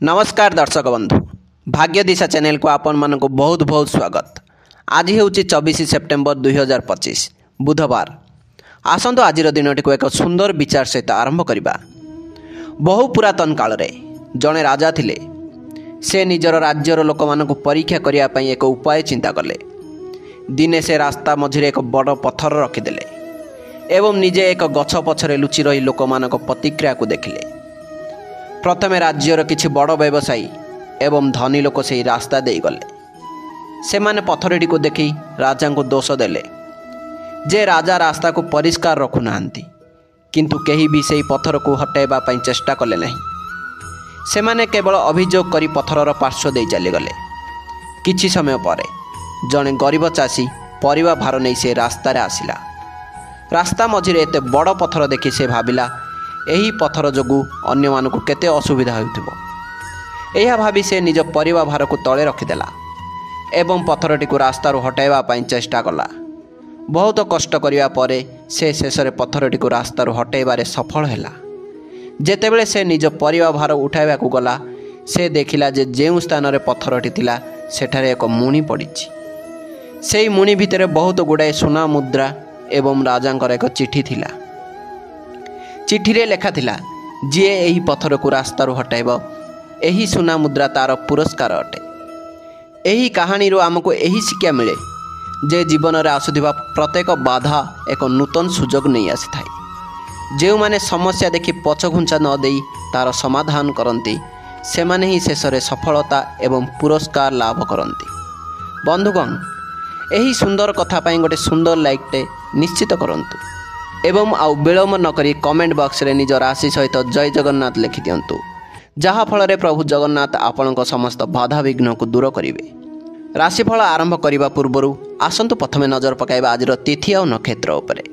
नमस्कार दर्शक बंधु भाग्य दिशा चैनल को आपण मानक बहुत बहुत स्वागत। आज हूँ 24 सेप्टेम्बर 2025 बुधवार। आसतु आज दिन को एक सुंदर विचार सहित आरंभ करवा। बहु पुरातन काल रे जड़े राजा थिले। से निजर राज्यर लोक मान परीक्षा करने एक उपाय चिंता कले। दिने से रास्ता मझिरे एक बड़ पत्थर रखिदेले एवं निजे एक गछ पछरे लुचि रही लोक मान प्रतिक्रिया को देखिले। प्रथमे राज्यर किछि बड़ व्यवसायी एवं धनी लोक से रास्ता दे गले। से माने पत्थरटी को देखी राजा को दोष देले जे राजा रास्ता को परिष्कार रखु नाहंती, किंतु केही भी सेही पत्थर को हटाइबा पई चेष्टा कले नहीं। से माने केवल अभियोग करी पत्थरर पार्श्व दे चली गले। किछि समय परे जणे गरीब चाषी परिवा भार नहीं से रास्ता रे आसिला। रास्ता मझिरे एते बड़ पत्थर देखि से भाबिला एही पत्थर जोगु अन्य मानकु केते असुविधा होइथिबो। एहा भाबी से निज परिवा भार को तळे रखिदेला एवं पत्थरटी को रास्तारू हटाइबा पई चेष्टा कला। बहुत कष्ट करिया परे से शेषरे पत्थरटी को रास्तारू हटाइबारे सफल हैला। जेतेबेले से निज परिवा भार उठाइबा को गला से देखिला जे जेउ स्थान रे पत्थरटी थिला सेठारे एक मुणी पड़िछि। सेही मुणी भितरे बहुत गुड़ाए सुना मुद्रा एवं राजांकर एक चिठी थिला। चिठी रे लेखा थिला जे एही पत्थर को रास्तारू हटाइबो एही सुना मुद्रा तार पुरस्कार अटे। एही कहानी रो आमको एही शिक्षा मिले जे जीवन रे आसुथिबा प्रत्येक बाधा एक नूतन सुजोग नहीं आसी थाई। जे माने समस्या देखि पछघुंचा न देई तार समाधान करंती से माने ही शेषरे सफलता एवं पुरस्कार लाभ करंती। बंधुगण एही सुंदर कथा पाई गोटे सुंदर लाइकटे निश्चित करंतु एवं आउ विलम्ब न करी कमेंट बॉक्स रे निज राशि सहित जय जगन्नाथ लिखि दियंतु, जहा फल रे प्रभु जगन्नाथ आपणक समस्त बाधा विघ्न को दूर करिवे। राशिफल आरंभ करने पूर्व आसतु प्रथमे नजर पकाइबा आजिर तिथि और नक्षत्र उपरे।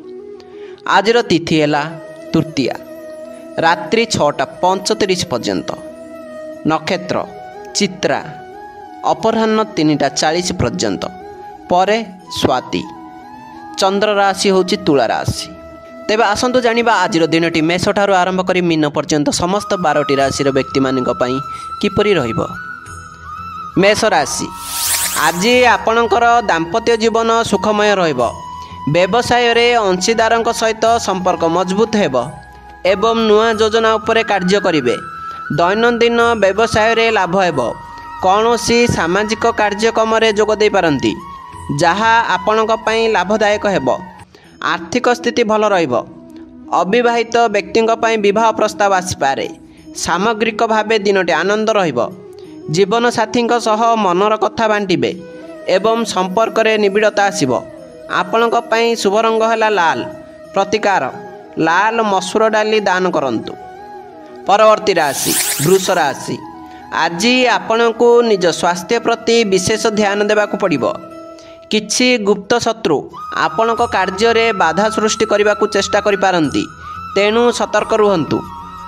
आजिर तिथि है तृतीया रात्रि 6:35 पर्यंत। नक्षत्र चित्रा अपराह्न 3:40 पर्यंत परे स्वाति। चंद्र राशि होची तुला राशि। तेबे आसतु जानिबा आजिर दिनटी मेष ठारू आरंभ करी मीन पर्यंत समस्त 12टी राशि व्यक्ति मानक पई किपरि रहिबो। मेष राशि आज आपणकर दाम्पत्य जीवन सुखमय रहिबो। व्यवसाय रे अंशीदारक सहित संपर्क मजबूत हेबो एवं नुआ योजना उपरे कार्य करिवे। दैनंदिन व्यवसाय रे लाभ हेबो। कौनसी सामाजिक कार्यक्रम रे जोग दे पारंती जहा आपणक पई लाभदायक हेबो। आर्थिक स्थिति भल रहिबो। अविवाहित व्यक्ति पई विवाह प्रस्ताव आसीपारे। सामग्रिक भावे दिनटी आनंद रहिबो। जीवन साथी सह मनर कथा बांटिबे एवं संपर्क रे निबिड़ता आसीबो। आपणक पई शुभ रंग हैला लाल। प्रतिकार लाल मसूर डाली दान करंतु। परवर्ती राशि वृष राशि। आज आपणको निज स्वास्थ्य प्रति विशेष ध्यान देबाकू पड़िबो। किछि गुप्त शत्रु आपणक कार्य रे बाधा सृष्टि करने को चेष्टा करि पारंती, तेणु सतर्क रुहंतु।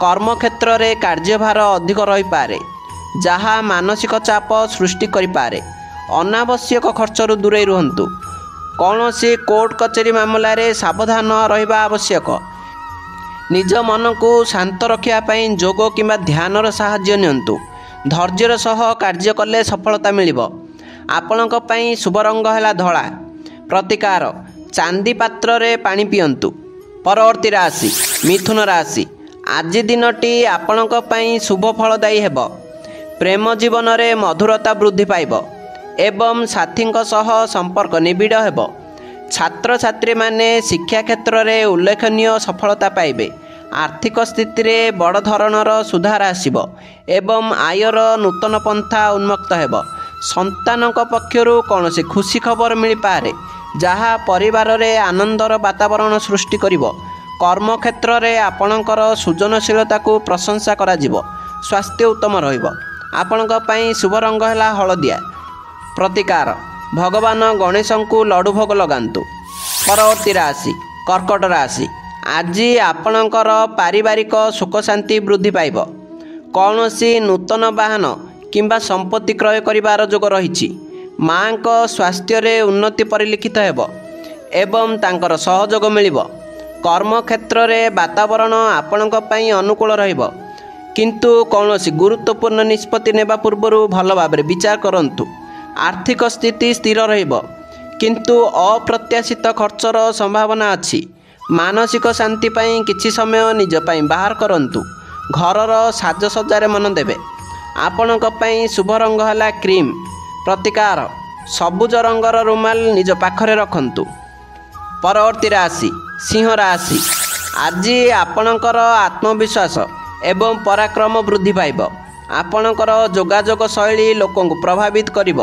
कर्मक्षेत्र रे कार्यभार अधिक रही पारे जहा मानसिक चाप सृष्टि करि पारे। अनावश्यक खर्चरू दूरे रुहंतु। कौनसी कोर्ट कचेरी मामला रे सावधान रहिबा आवश्यक। निज मन को शांत रखिया पई जोग किंबा ध्यानर सहाय्य नियंतु। धैर्यर सह कार्य कले सफलता मिलिबो। आपणक पई शुभ रंग हैला धला। प्रतिकार चांदी पात्र रे पानी पियंतु। परवर्ती राशि मिथुन राशि। आज दिनटी आपणक पई शुभ फलदायी हेबो। प्रेम जीवन रे मधुरता वृद्धि पाइबो एवं साथींक सह संपर्क निबिड़ हेबो। छात्र छात्री माने शिक्षा क्षेत्र रे उल्लेखनीय सफलता पाइबे। आर्थिक स्थिति रे बड़ धरणर सुधार आसीबो एवं आयर नूतन पंथा उन्मुक्त हेबो। संतानक पक्षरु कौनसी खुशी खबर मिल पारे जहा परिवार रे आनंदर वातावरण सृष्टि करिवो। कर्मक्षेत्र रे आपणकर सृजनशीलता को प्रशंसा करा जिवो। स्वास्थ्य उत्तम रहिबो। आपणक पई शुभ रंग हैला हलदिया। प्रतिकार भगवान गणेश को लड्डू भोग लगांतु। परवर्ती राशि कर्कट राशि। आज आपणकर पारिवारिक सुख शांति वृद्धि पाइबो। कौनसी नूतन वाहन किंबा संपत्ति क्रय करिवार जोग रहिछि। मां को स्वास्थ्य रे उन्नति परिलिखित हेबो एवं तांकर सहयोग मिलिबो। कर्मक्षेत्र रे वातावरण आपणक पई अनुकूल रहिबो। କିନ୍ତୁ କୌଣସି ଗୁରୁତ୍ୱପୂର୍ଣ୍ଣ ନିଷ୍ପତ୍ତି ନେବା ପୂର୍ବରୁ ଭଲ ଭାବରେ ବିଚାର କରନ୍ତୁ। ଆର୍ଥିକ ସ୍ଥିତି ସ୍ଥିର ରହିବ, କିନ୍ତୁ ଅପ୍ରତ୍ୟାଶିତ ଖର୍ଚ୍ଚର ସମ୍ଭାବନା ଅଛି। ମାନସିକ ଶାନ୍ତି ପାଇଁ କିଛି ସମୟ ନିଜ ପାଇଁ ବାହାର କରନ୍ତୁ। ଘରର ସାଜସଜ୍ଜାରେ ମନ ଦେବେ। ଆପଣଙ୍କ ପାଇଁ ଶୁଭ ରଙ୍ଗ ହେଲା କ୍ରିମ୍। ପ୍ରତିକାର ସବୁଜ ରଙ୍ଗର ରୁମାଲ ନିଜ ପାଖରେ ରଖନ୍ତୁ। ପରବର୍ତ୍ତୀ ରାଶି ସିଂହ ରାଶି। ଆଜି ଆପଣଙ୍କର ଆତ୍ମବିଶ୍ୱାସ ଏବଂ ପରାକ୍ରମ ବୃଦ୍ଧି ପାଇବ। ଆପଣଙ୍କର ଯୋଗାଯୋଗ ଶୈଳୀ ଲୋକଙ୍କୁ ପ୍ରଭାବିତ କରିବ।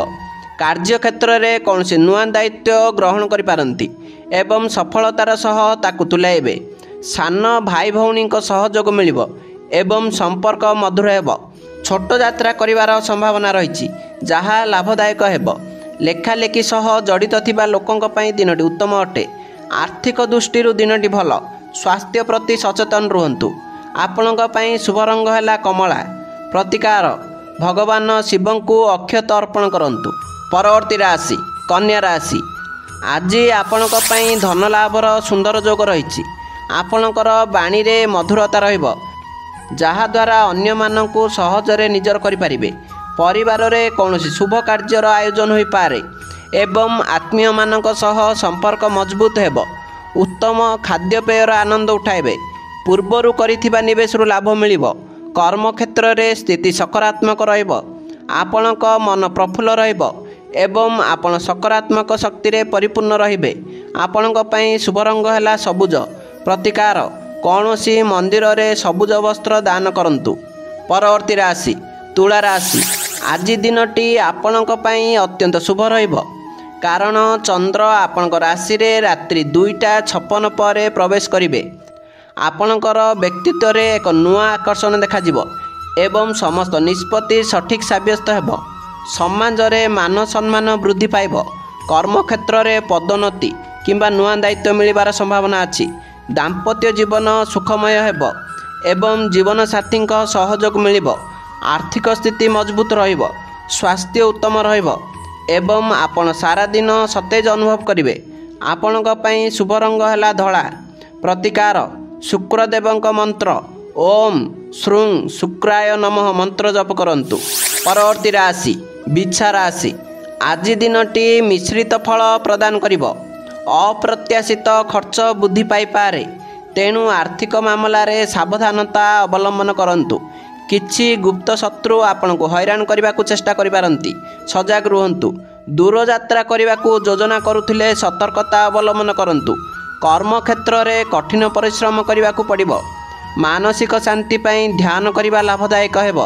କାର୍ଯ୍ୟକ୍ଷେତ୍ରରେ କୌଣସି ନୂଆ ଦାୟିତ୍ୱ ଗ୍ରହଣ କରିପାରନ୍ତି ଏବଂ ସଫଳତାର ସହ ତାକୁ ତୁଲାଇବେ। ସାନ ଭାଇ ଭଉଣୀଙ୍କ ସହଯୋଗ ମିଳିବ ଏବଂ ସମ୍ପର୍କ ମଧୁର ହେବ। ଛୋଟ ଯାତ୍ରା କରିବାର ସମ୍ଭାବନା ରହିଛି, ଯାହା ଲାଭଦାୟକ ହେବ। ଲେଖାଲେଖି ସହ ଜଡ଼ିତ ଥିବା ଲୋକଙ୍କ ପାଇଁ ଦିନଟି ଉତ୍ତମ ଅଟେ। ଆର୍ଥିକ ଦୃଷ୍ଟିରୁ ଦିନଟି ଭଲ। ସ୍ୱାସ୍ଥ୍ୟ ପ୍ରତି ସଚେତନ ରୁହନ୍ତୁ। ଆପଣଙ୍କ ପାଇଁ ଶୁଭ ରଙ୍ଗ ହେଲା କମଳା। ପ୍ରତିକାର ଭଗବାନ ଶିବଙ୍କୁ ଅକ୍ଷତ ଅର୍ପଣ କରନ୍ତୁ। ପରବର୍ତ୍ତୀ ରାଶି କନ୍ୟା ରାଶି। ଆଜି ଆପଣଙ୍କ ପାଇଁ ଧନ ଲାଭର ସୁନ୍ଦର ଯୋଗ ରହିଛି। ଆପଣଙ୍କର ବାଣୀରେ ମଧୁରତା ରହିବ, ଯାହାଦ୍ୱାରା ଅନ୍ୟମାନଙ୍କୁ ସହଜରେ ନିଜର କରିପାରିବେ। ପରିବାରରେ କୌଣସି ଶୁଭ କାର୍ଯ୍ୟର ଆୟୋଜନ ହୋଇପାରେ ଏବଂ ଆତ୍ମୀୟମାନଙ୍କ ସହ ସମ୍ପର୍କ ମଜବୁତ ହେବ। ଉତ୍ତମ ଖାଦ୍ୟପେୟର ଆନନ୍ଦ ଉଠାଇବେ। ପୂର୍ବରୁ କରିଥିବା ନିବେଶରୁ ଲାଭ ମିଳିବ। କର୍ମକ୍ଷେତ୍ରରେ ସ୍ଥିତି ସକାରାତ୍ମକ ରହିବ। ଆପଣଙ୍କ ମନ ପ୍ରଫୁଲ୍ଲ ରହିବ ଏବଂ ଆପଣ ସକାରାତ୍ମକ ଶକ୍ତିରେ ପରିପୂର୍ଣ୍ଣ ରହିବେ। ଆପଣଙ୍କ ପାଇଁ ଶୁଭ ରଙ୍ଗ ହେଲା ସବୁଜ। ପ୍ରତିକାର କୌଣସି ମନ୍ଦିରରେ ସବୁଜ ବସ୍ତ୍ର ଦାନ କରନ୍ତୁ। ପରବର୍ତ୍ତୀ ରାଶି ତୁଳା ରାଶି। ଆଜି ଦିନଟି ଆପଣଙ୍କ ପାଇଁ ଅତ୍ୟନ୍ତ ଶୁଭ ରହିବ, କାରଣ ଚନ୍ଦ୍ର ଆପଣଙ୍କ ରାଶିରେ ରାତ୍ରି 2:56 ପରେ ପ୍ରବେଶ କରିବେ। ଆପଣଙ୍କର ବ୍ୟକ୍ତିତ୍ୱରେ ଏକ ନୂଆ ଆକର୍ଷଣ ଦେଖାଯିବ ଏବଂ ସମସ୍ତ ନିଷ୍ପତ୍ତି ସଠିକ୍ ସାବ୍ୟସ୍ତ ହେବ। ସମାଜରେ ମାନ ସମ୍ମାନ ବୃଦ୍ଧି ପାଇବ। କର୍ମକ୍ଷେତ୍ରରେ ପଦୋନ୍ନତି କିମ୍ବା ନୂଆ ଦାୟିତ୍ୱ ମିଳିବାର ସମ୍ଭାବନା ଅଛି। ଦାମ୍ପତ୍ୟ ଜୀବନ ସୁଖମୟ ହେବ ଏବଂ ଜୀବନସାଥୀଙ୍କ ସହଯୋଗ ମିଳିବ। ଆର୍ଥିକ ସ୍ଥିତି ମଜବୁତ ରହିବ। ସ୍ୱାସ୍ଥ୍ୟ ଉତ୍ତମ ରହିବ ଏବଂ ଆପଣ ସାରା ଦିନ ସତେଜ ଅନୁଭବ କରିବେ। ଆପଣଙ୍କ ପାଇଁ ଶୁଭ ରଙ୍ଗ ହେଲା ଧଳା। ପ୍ରତିକାର ଶୁକ୍ରଦେବଙ୍କ ମନ୍ତ୍ର ଓମ୍ ଶ୍ରୁଂ ଶୁକ୍ରାୟ ନମଃ ମନ୍ତ୍ର ଜପ କରନ୍ତୁ। ପରବର୍ତ୍ତୀ ରାଶି ବିଛା ରାଶି। ଆଜି ଦିନଟି ମିଶ୍ରିତ ଫଳ ପ୍ରଦାନ କରିବ। ଅପ୍ରତ୍ୟାଶିତ ଖର୍ଚ୍ଚ ବୃଦ୍ଧି ପାଇପାରେ, ତେଣୁ ଆର୍ଥିକ ମାମଲାରେ ସାବଧାନତା ଅବଲମ୍ବନ କରନ୍ତୁ। କିଛି ଗୁପ୍ତ ଶତ୍ରୁ ଆପଣଙ୍କୁ ହଇରାଣ କରିବାକୁ ଚେଷ୍ଟା କରିପାରନ୍ତି। ସଜାଗ ରୁହନ୍ତୁ। ଦୂରଯାତ୍ରା କରିବାକୁ ଯୋଜନା କରୁଥିଲେ ସତର୍କତା ଅବଲମ୍ବନ କରନ୍ତୁ। କର୍ମକ୍ଷେତ୍ରରେ କଠିନ ପରିଶ୍ରମ କରିବାକୁ ପଡ଼ିବ। ମାନସିକ ଶାନ୍ତି ପାଇଁ ଧ୍ୟାନ କରିବା ଲାଭଦାୟକ ହେବ।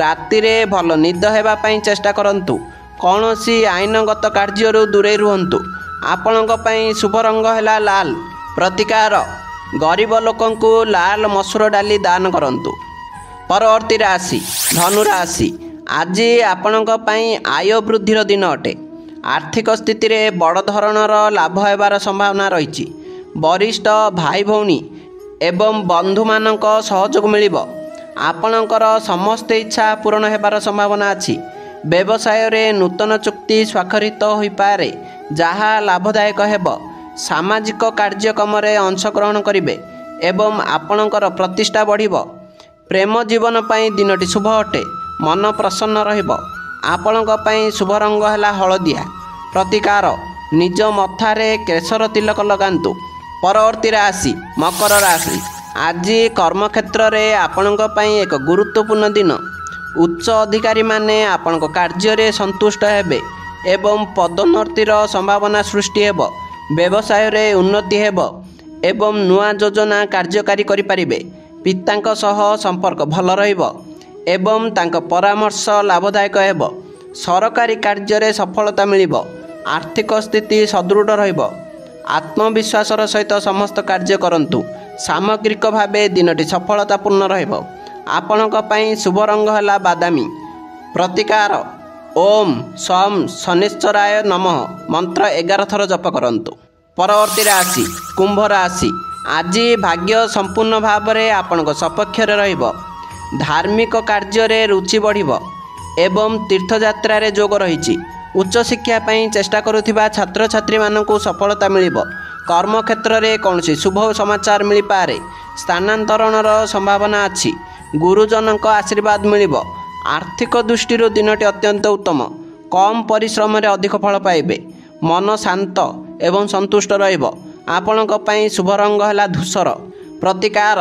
ରାତିରେ ଭଲ ନିଦ ହେବା ପାଇଁ ଚେଷ୍ଟା କରନ୍ତୁ। କୌଣସି ଆଇନଗତ କାର୍ଯ୍ୟରୁ ଦୂରେଇ ରୁହନ୍ତୁ। ଆପଣଙ୍କ ପାଇଁ ଶୁଭ ରଙ୍ଗ ହେଲା ଲାଲ। ପ୍ରତିକାର ଗରିବ ଲୋକଙ୍କୁ ଲାଲ ମସୁର ଡାଲି ଦାନ କରନ୍ତୁ। ପରବର୍ତ୍ତୀ ରାଶି ଧନୁ ରାଶି। ଆଜି ଆପଣଙ୍କ ପାଇଁ ଆୟ ବୃଦ୍ଧିର ଦିନ ଅଟେ। ଆର୍ଥିକ ସ୍ଥିତିରେ ବଡ଼ ଧରଣର ଲାଭ ହେବାର ସମ୍ଭାବନା ରହିଛି। ବରିଷ୍ଠ ଭାଇ ଭଉଣୀ ଏବଂ ବନ୍ଧୁମାନଙ୍କ ସହଯୋଗ ମିଳିବ। ଆପଣଙ୍କର ସମସ୍ତ ଇଚ୍ଛା ପୂରଣ ହେବାର ସମ୍ଭାବନା ଅଛି। ବ୍ୟବସାୟରେ ନୂତନ ଚୁକ୍ତି ସ୍ୱାକ୍ଷରିତ ହୋଇପାରେ, ଯାହା ଲାଭଦାୟକ ହେବ। ସାମାଜିକ କାର୍ଯ୍ୟକ୍ରମରେ ଅଂଶଗ୍ରହଣ କରିବେ ଏବଂ ଆପଣଙ୍କର ପ୍ରତିଷ୍ଠା ବଢ଼ିବ। ପ୍ରେମ ଜୀବନ ପାଇଁ ଦିନଟି ଶୁଭ ଅଟେ। ମନ ପ୍ରସନ୍ନ ରହିବ। ଆପଣଙ୍କ ପାଇଁ ଶୁଭ ରଙ୍ଗ ହେଲା ହଳଦିଆ। ପ୍ରତିକାର ନିଜ ମଥାରେ କେଶର ତିଲକ ଲଗାନ୍ତୁ। ପରବର୍ତ୍ତୀ ରାଶି ମକର ରାଶି। ଆଜି କର୍ମକ୍ଷେତ୍ରରେ ଆପଣଙ୍କ ପାଇଁ ଏକ ଗୁରୁତ୍ୱପୂର୍ଣ୍ଣ ଦିନ। ଉଚ୍ଚ ଅଧିକାରୀମାନେ ଆପଣଙ୍କ କାର୍ଯ୍ୟରେ ସନ୍ତୁଷ୍ଟ ହେବେ ଏବଂ ପଦୋନ୍ନତିର ସମ୍ଭାବନା ସୃଷ୍ଟି ହେବ। ବ୍ୟବସାୟରେ ଉନ୍ନତି ହେବ ଏବଂ ନୂଆ ଯୋଜନା କାର୍ଯ୍ୟକାରୀ କରିପାରିବେ। ପିତାଙ୍କ ସହ ସମ୍ପର୍କ ଭଲ ରହିବ ଏବଂ ତାଙ୍କ ପରାମର୍ଶ ଲାଭଦାୟକ ହେବ। ସରକାରୀ କାର୍ଯ୍ୟରେ ସଫଳତା ମିଳିବ। ଆର୍ଥିକ ସ୍ଥିତି ସଦୃଢ଼ ରହିବ। ଆତ୍ମବିଶ୍ୱାସର ସହିତ ସମସ୍ତ କାର୍ଯ୍ୟ କରନ୍ତୁ। ସାମଗ୍ରିକ ଭାବେ ଦିନଟି ସଫଳତାପୂର୍ଣ୍ଣ ରହିବ। ଆପଣଙ୍କ ପାଇଁ ଶୁଭ ରଙ୍ଗ ହେଲା ବାଦାମୀ। ପ୍ରତିକାର ଓମ୍ ସମ୍ ଶନିଶ୍ଚରାୟ ନମଃ ମନ୍ତ୍ର 11 ଥର ଜପ କରନ୍ତୁ। ପରବର୍ତ୍ତୀ ରାଶି କୁମ୍ଭ ରାଶି। ଆଜି ଭାଗ୍ୟ ସମ୍ପୂର୍ଣ୍ଣ ଭାବରେ ଆପଣଙ୍କ ସପକ୍ଷରେ ରହିବ। ଧାର୍ମିକ କାର୍ଯ୍ୟରେ ରୁଚି ବଢ଼ିବ ଏବଂ ତୀର୍ଥଯାତ୍ରାରେ ଯୋଗ ରହିଛି। ଉଚ୍ଚଶିକ୍ଷା ପାଇଁ ଚେଷ୍ଟା କରୁଥିବା ଛାତ୍ରଛାତ୍ରୀମାନଙ୍କୁ ସଫଳତା ମିଳିବ। କର୍ମକ୍ଷେତ୍ରରେ କୌଣସି ଶୁଭ ସମାଚାର ମିଳିପାରେ। ସ୍ଥାନାନ୍ତରଣର ସମ୍ଭାବନା ଅଛି। गुरुजनक आशीर्वाद मिलिब। आर्थिक दृष्टि दिनटी अत्यंत उत्तम। कम परिश्रम रे अधिक फल पाइबे। मन शांत एवं संतुष्ट रहिब। आपणक पई शुभ रंग है धूसर। प्रतिकार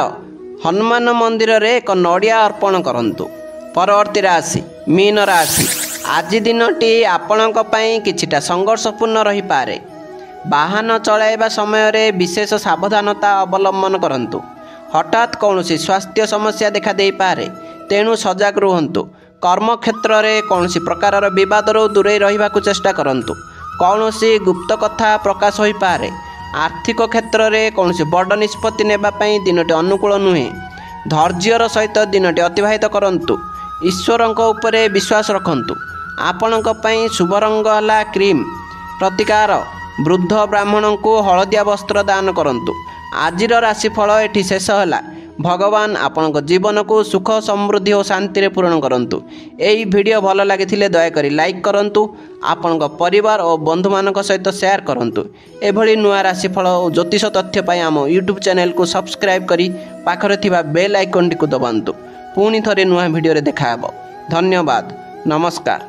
हनुमान मंदिर रे एक नड़िया अर्पण करंतु। परवर्ती राशि मीन राशि। आज दिनटी आपणक पई किछिटा संघर्षपूर्ण रही पारे। वाहन चलाइबा समय रे विशेष सावधानता अवलंबन करंतु। हठात कौनसी स्वास्थ्य समस्या देखा दे पारे, तेणु सजग रुहंतु। कर्म क्षेत्र रे कौनसी प्रकार विवाद दूरे रहिबा को चेष्टा करंतु। कौनसी गुप्त कथा प्रकाश होई पारे। आर्थिक क्षेत्र रे कौनसी बड़ निष्पत्ति नेबा पई दिनटी अनुकूल नुहे। धैर्यर सहित दिनटी अतिबाहित करंतु। ईश्वरंक उपरे विश्वास रखंतु। आपणक पई शुभ रंग हला क्रीम। प्रतिकार वृद्ध ब्राह्मण को हलदिया वस्त्र दान करंतु। आजिर राशिफल एठी शेष होला। भगवान आपणक जीवन को सुख समृद्धि और शांति रे पूर्ण करंतु। एही वीडियो भल लागिथिले दयाकरी लाइक करंतु। आपणक परिवार और बंधु मानक सहित शेयर करंतु। एभली नुआ राशिफल और ज्योतिष तथ्य पाई आम यूट्यूब चैनल को सब्सक्राइब करी पाखरे थिबा बेल आइकन टी को दबांतु। पुणी थरे नुआ वीडियो रे देखा हेबो। धन्यवाद। नमस्कार।